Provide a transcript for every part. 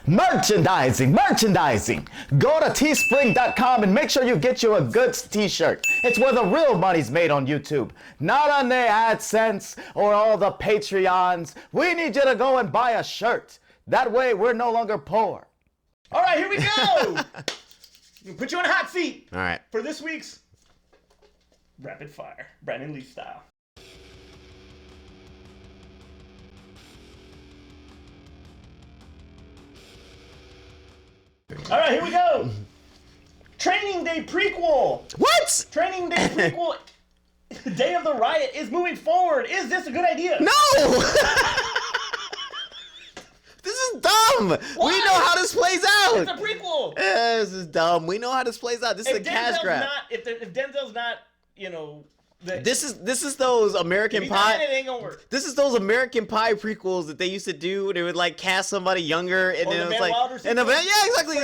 Merchandising. Go to teespring.com and make sure you get you a good t-shirt. It's where the real money's made on YouTube, not on the AdSense or all the Patreons. We need you to go and buy a shirt. That way we're no longer poor. All right, here we go. We'll put you on a hot seat. All right. For this week's Rapid Fire, Brandon Lee style. All right, here we go. Training Day prequel. What? Training Day prequel. Day of the Riot is moving forward. Is this a good idea? No. This is dumb. Why? We know how this plays out. It's a prequel. This is dumb. We know how this plays out. This is a cash grab. If Denzel's not, This is those American Pie. It ain't gonna work. This is those American Pie prequels that they used to do. They would like cast somebody younger, and then it was like, and yeah, exactly.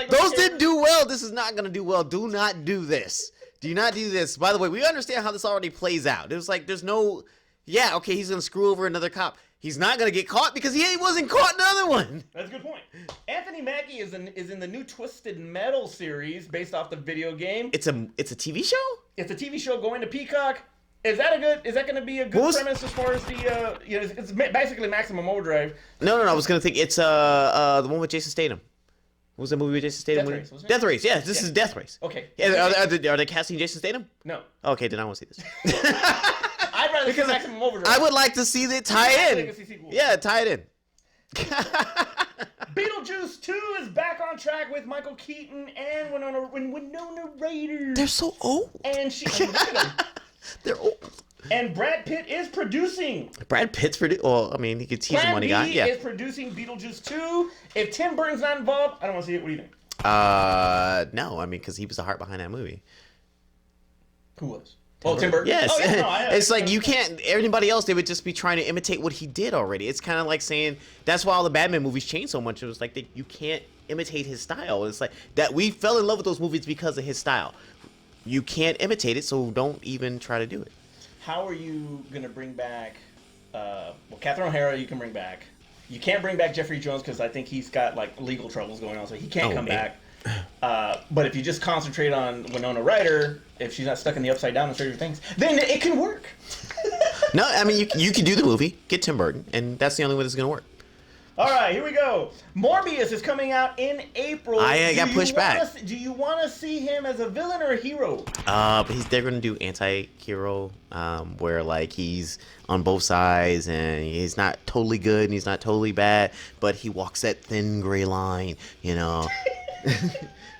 Those didn't do well. This is not gonna do well. Do not do this. Do not do this. By the way, we understand how this already plays out. It was like there's no, yeah, okay, he's gonna screw over another cop. He's not gonna get caught because he wasn't caught in another one. That's a good point. Anthony Mackie is in the new Twisted Metal series based off the video game. It's a TV show. It's a TV show going to Peacock. Is that going to be a good premise as far as the it's basically Maximum Overdrive. No. I was gonna think it's the one with Jason Statham. What was that movie with Jason Statham? Death Race, wasn't it? Death Race. Yeah, this is Death Race. Okay. Yeah, are they casting Jason Statham? No. Okay, then I want to see this. I'd rather see Maximum Overdrive. I would like to see it tie in. Yeah, tie it in. Beetlejuice 2 is back on track with Michael Keaton and Winona Ryder. They're so old. And look at them. They're old. And Brad Pitt is producing. Brad Pitt's producing. Well, I mean, he could tease the money guy. Yeah. is producing Beetlejuice 2. If Tim Burton's not involved, I don't want to see it. What do you think? No. I mean, because he was the heart behind that movie. Who was? Tim Burton? Yes. Oh, yeah, no, It's like you can't, everybody else, they would just be trying to imitate what he did already. It's kind of like saying, that's why all the Batman movies changed so much. It was like, you can't imitate his style. It's like, that we fell in love with those movies because of his style. You can't imitate it, so don't even try to do it. How are you going to bring back, Catherine O'Hara you can bring back. You can't bring back Jeffrey Jones because I think he's got, legal troubles going on, so he can't come back. But if you just concentrate on Winona Ryder, if she's not stuck in the upside down and Stranger Things, then it can work. No, I mean, you can do the movie, get Tim Burton, and that's the only way this is going to work. All right, here we go. Morbius is coming out in April. I got pushed back. Do you want to see him as a villain or a hero? But they're going to do anti-hero, where, he's on both sides, and he's not totally good, and he's not totally bad, but he walks that thin gray line,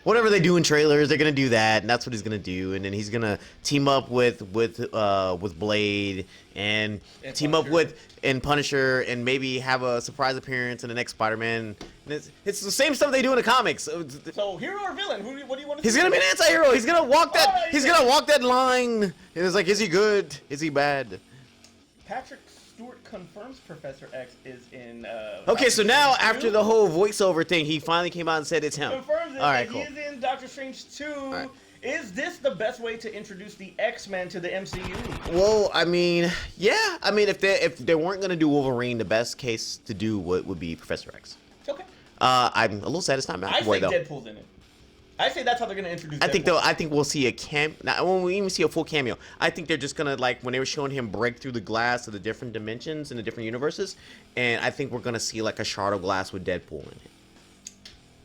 Whatever they do in trailers, they're gonna do that, and that's what he's gonna do. And then he's gonna team up with Blade and team up with Punisher, and maybe have a surprise appearance in the next Spider-Man. And it's the same stuff they do in the comics. So hero or villain? What do you want to? He's gonna be an anti-hero. He's gonna walk that. He's gonna walk that line. And it's like, is he good? Is he bad? Patrick Stewart confirms Professor X is in. Okay, so now after the whole voiceover thing, he finally came out and said it's him. Confirms it. All right, and cool. He is in Doctor Strange 2. Right. Is this the best way to introduce the X-Men to the MCU? Well, I mean, yeah. I mean, if they weren't gonna do Wolverine, the best case to do would be Professor X. Okay. I'm a little sad it's not McAvoy though. I say Deadpool's in it. I say that's how they're gonna introduce. I think we'll see I won't even see a full cameo. I think they're just gonna when they were showing him break through the glass of the different dimensions and the different universes, and I think we're gonna see a shard of glass with Deadpool in it.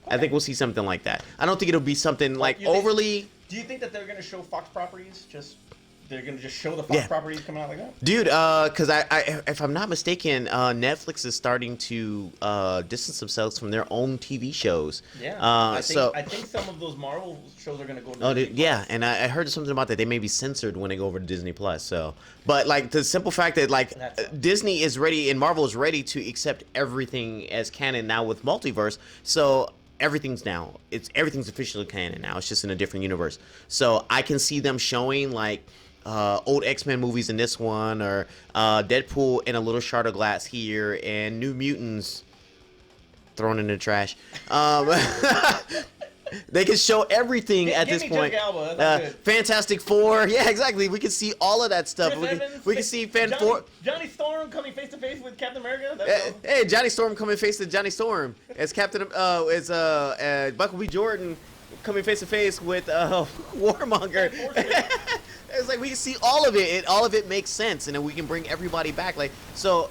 Okay. I think we'll see something like that. I don't think it'll be something overly. Do you think that they're gonna show Fox properties? They're gonna just show the Fox properties coming out like that? Dude, because if I'm not mistaken, Netflix is starting to distance themselves from their own TV shows. Yeah. I think some of those Marvel shows are gonna go to Disney Plus. And I heard something about that. They may be censored when they go over to Disney Plus. So, but the simple fact that Disney is ready and Marvel is ready to accept everything as canon now with multiverse. So everything's officially canon now. It's just in a different universe. So I can see them showing old X-Men movies in this one, or Deadpool in a little shard of glass here, and New Mutants thrown in the trash. They can show everything at this point. Jessica Alba, that's good. Fantastic Four. Yeah, exactly. We can see all of that stuff. Chris Evans, We can see Johnny Storm coming face to face with Captain America. Hey, Johnny Storm coming face to Johnny Storm as Michael B. Jordan coming face to face with Warmonger. It's like we can see all of it. All of it makes sense, and then we can bring everybody back. Like so.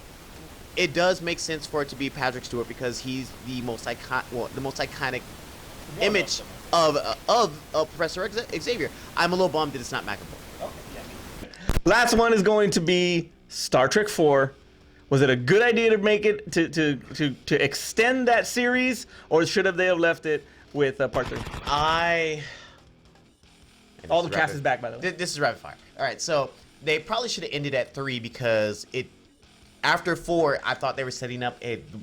It does make sense for it to be Patrick Stewart because he's the most iconic image of Professor Xavier. I'm a little bummed that it's not McAvoy. Okay, yeah. Last one is going to be Star Trek 4. Was it a good idea to make it to extend that series, or should they have left it with part 3? All the cast is back, by the way. This is rapid fire. All right, so they probably should have ended at 3 because it. After 4, I thought they were setting up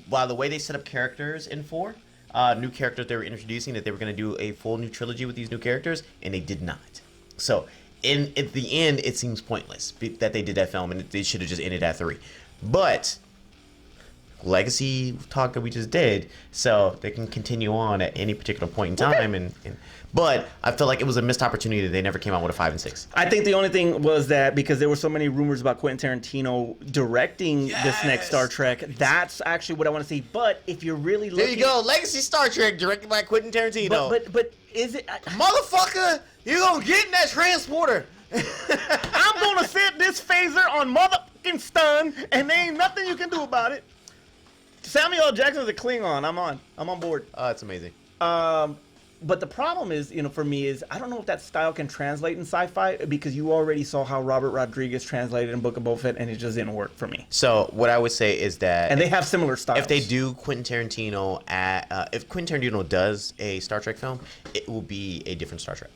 by the way they set up characters in 4, new characters they were introducing, that they were going to do a full new trilogy with these new characters, and they did not. So, at the end, it seems pointless that they did that film, and they should have just ended at 3. But legacy talk that we just did, so they can continue on at any particular point in time, but I feel like it was a missed opportunity that they never came out with a 5 and 6. I think the only thing was that because there were so many rumors about Quentin Tarantino directing this next Star Trek, that's actually what I want to see. But if you're really looking... There you go, Legacy Star Trek directed by Quentin Tarantino. But is it... Motherfucker, you gonna get in that transporter. I'm gonna set this phaser on motherfucking stun, and there ain't nothing you can do about it. Samuel L. Jackson's a Klingon. I'm on board. Oh, that's amazing. But the problem is, for me is I don't know if that style can translate in sci-fi because you already saw how Robert Rodriguez translated in Book of Boba Fett, and it just didn't work for me. So what I would say is that, and they have similar styles. If they do Quentin Tarantino, if Quentin Tarantino does a Star Trek film, it will be a different Star Trek.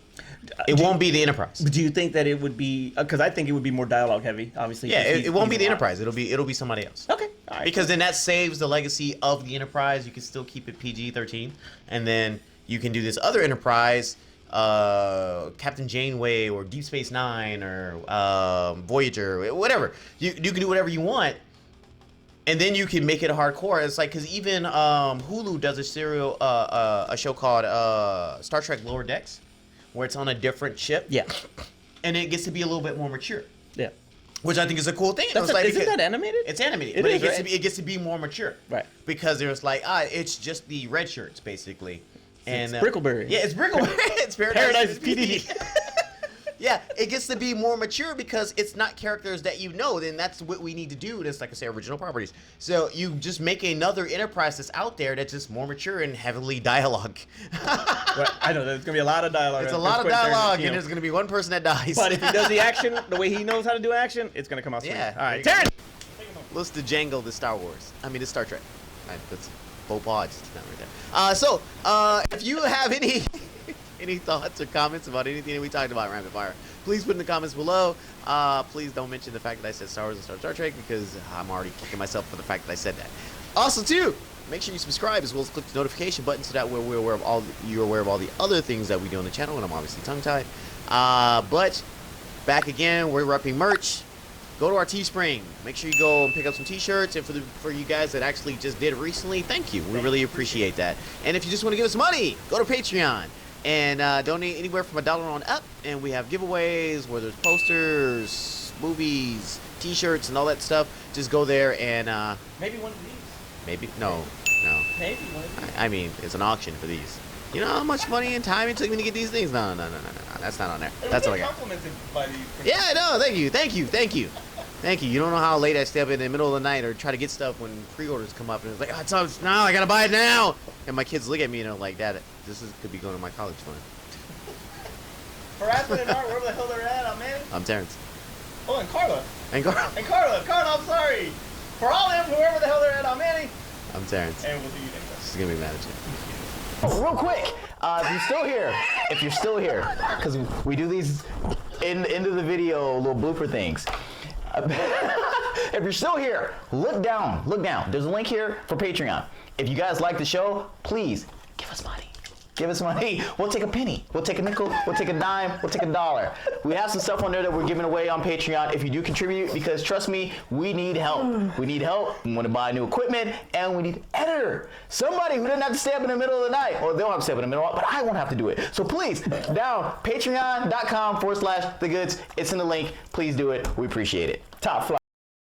It won't be the Enterprise. Do you think that it would be? Because I think it would be more dialogue heavy. Obviously. Yeah, it won't be the Enterprise. It'll be somebody else. Okay. All right. Because then that saves the legacy of the Enterprise. You can still keep it PG-13, and then you can do this other Enterprise, Captain Janeway or Deep Space Nine or Voyager, whatever. You can do whatever you want, and then you can make it hardcore. It's like because even Hulu does a show called Star Trek Lower Decks, where it's on a different ship. Yeah. And it gets to be a little bit more mature. Yeah. Which I think is a cool thing. Isn't that animated? It's animated, It gets to be more mature. Right. Because there's like it's just the red shirts basically. And it's Brickleberry. Yeah, it's Brickleberry. It's Paradise PD. Yeah, it gets to be more mature because it's not characters that you know. Then that's what we need to do. That's like I say, original properties. So you just make another Enterprise that's out there that's just more mature and heavily dialogue. Well, I know there's gonna be a lot of dialogue. It's a lot of dialogue, and there's gonna be one person that dies. But if he does the action the way he knows how to do action, it's gonna come out straight. Yeah. All right, Terrence. Let's the Django, the Star Wars. I mean, the Star Trek. Right, that's Beau Podge. It's not right there. If you have any thoughts or comments about anything that we talked about in Rapid Fire, please put in the comments below. Please don't mention the fact that I said Star Wars and Star Trek because I'm already kicking myself for the fact that I said that. Also, too, make sure you subscribe as well as click the notification button so that you're aware of all the other things that we do on the channel, and I'm obviously tongue-tied. But back again, we're repping merch. Go to our Teespring. Make sure you go and pick up some T-shirts. And for you guys that actually just did it recently, thank you. We really appreciate that. And if you just want to give us money, go to Patreon and donate anywhere from $1 on up. And we have giveaways where there's posters, movies, T-shirts, and all that stuff. Just go there and Maybe one of these. maybe no. Maybe one of these. I mean, it's an auction for these. You know how much money and time it took me to get these things? No. That's not on there. That's all I got. Complimented by these. Yeah, no, thank you. You don't know how late I stay up in the middle of the night or try to get stuff when pre-orders come up and it's like, oh, it's out now, I gotta buy it now. And my kids look at me and they're like, Dad, could be going to my college fund. Harassment and art, wherever the hell they're at, man. I'm Terrence. Oh, and Carla. Carla, I'm sorry. For all them, whoever the hell they're at, I'm Manny. I'm Terrence. And we'll see you next time. She's gonna be mad at you. Real quick, if you're still here, because we do these into the video little blooper things. If you're still here, look down. There's a link here for Patreon. If you guys like the show, please give us money. Give us money. We'll take a penny. We'll take a nickel. We'll take a dime. We'll take a dollar. We have some stuff on there that we're giving away on Patreon if you do contribute, because trust me, we need help. We need help. We want to buy new equipment, and we need an editor. Somebody who doesn't have to stay up in the middle of the night. Or they don't have to stay up in the middle, but I won't have to do it. So please, down patreon.com/thegoods. It's in the link. Please do it. We appreciate it. Top flight.